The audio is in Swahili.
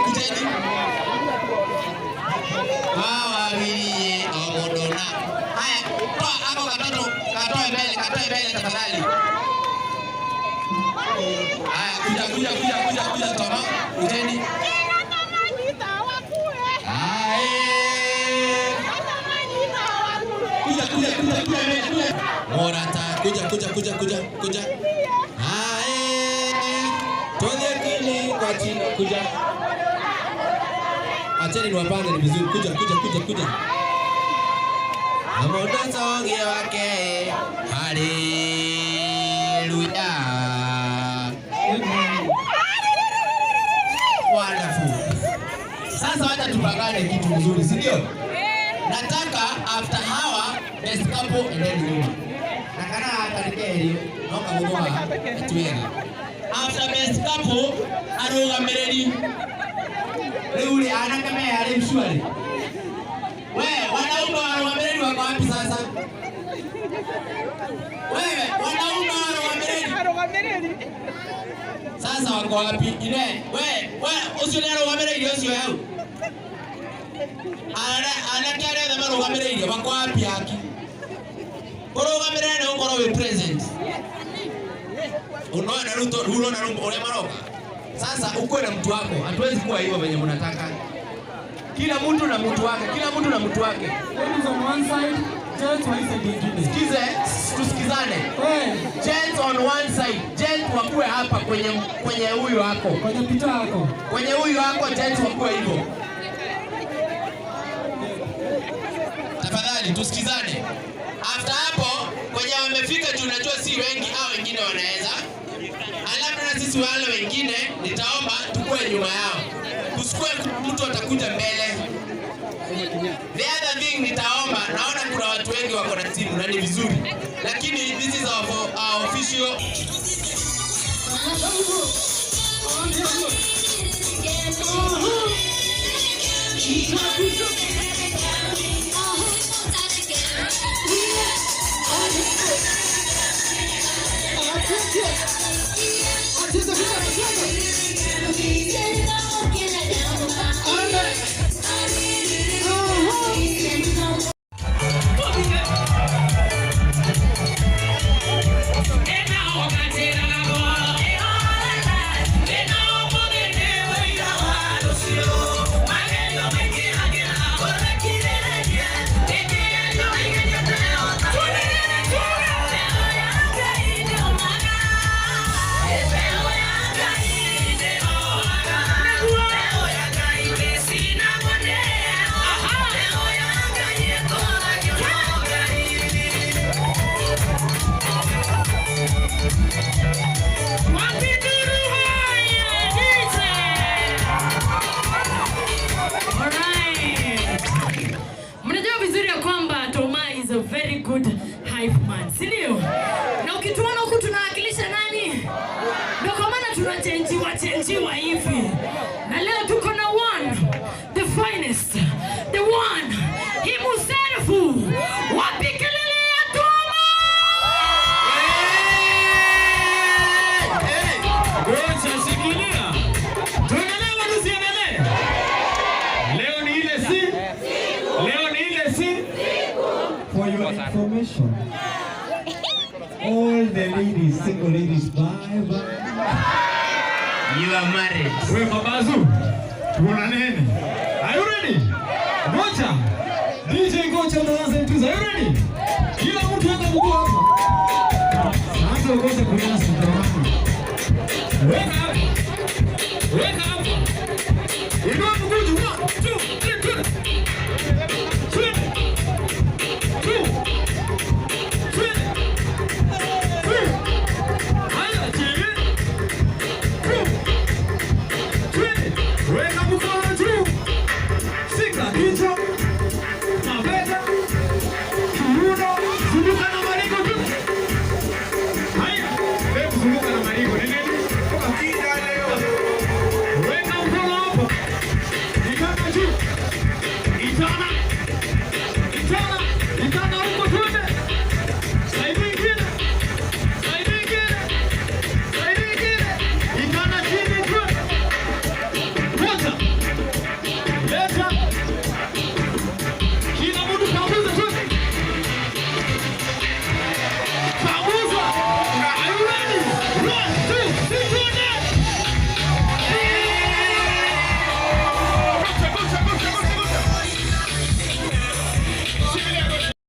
Kujeni. Hawa wawili omodona. Haya, toa hapo watoto. tafadhali. Haya, kuja toma. Kujeni. Kuja. Morata, kuja. Tuanze kini kwa chini, kuja. Acheni niwapange ni vizuri, kuja. Amoda songe wake. Haleluya. Wonderful. Sasa wacha tupangane kitu mzuri, si ndio? Nataka after hour best couple and then you. Nakana atarikeli noka mugoma tuyenga. After best couple aroga mereri. Leuli anakame ali mshwari. Wewe wanaume aroga mereri wako wapi sasa? Wewe wanaume aroga mereri. Sasa wako wapi? Ile wewe usione aroga mereri sio yao. Anakare na marogamere ile wako wapi haki? Korogamere na ukoro we present. Unaona ruto ule maroga. Sasa uko na mtu wako. Hatuwezi kuwa hivyo venye mnataka. Kila mtu na mtu wake. Ladies on one side, gents on one side. Sikize, tusikizane. Gents on one side. Gents wakuwe hapa kwenye huyu wako. Kwenye pita yako. Kwenye huyu wako gents wakuwe hivyo. Tafadhali tusikizane. After hapo kwenye wamefika tunajua si wengi au wengine wanaweza. Alafu na sisi wale wengine nitaomba tukue nyuma yao. Kusikue mtu atakuja mbele. The other thing nitaomba, naona kuna watu wengi wako na timu na ni vizuri. Lakini this is our official. Very good hype man, si ndio? Na ukituona huku tunawakilisha nani? Ndio kwa maana tunachenjiwa hivi. Na leo tuko na one, the finest, the one, himself, wapikelele ya Toma! Gocha shikilia. Tuendelee au tusiendelee? Leo ni ile si? For your information, all the ladies, single ladies, bye. You are married. Wewe Babazu, tuona nini? Are you ready? Gocha. DJ Gocha anaanza mtuza. Are you ready? Kila mtu hata mguu hapa. Sasa Gocha kuanza. Wake up.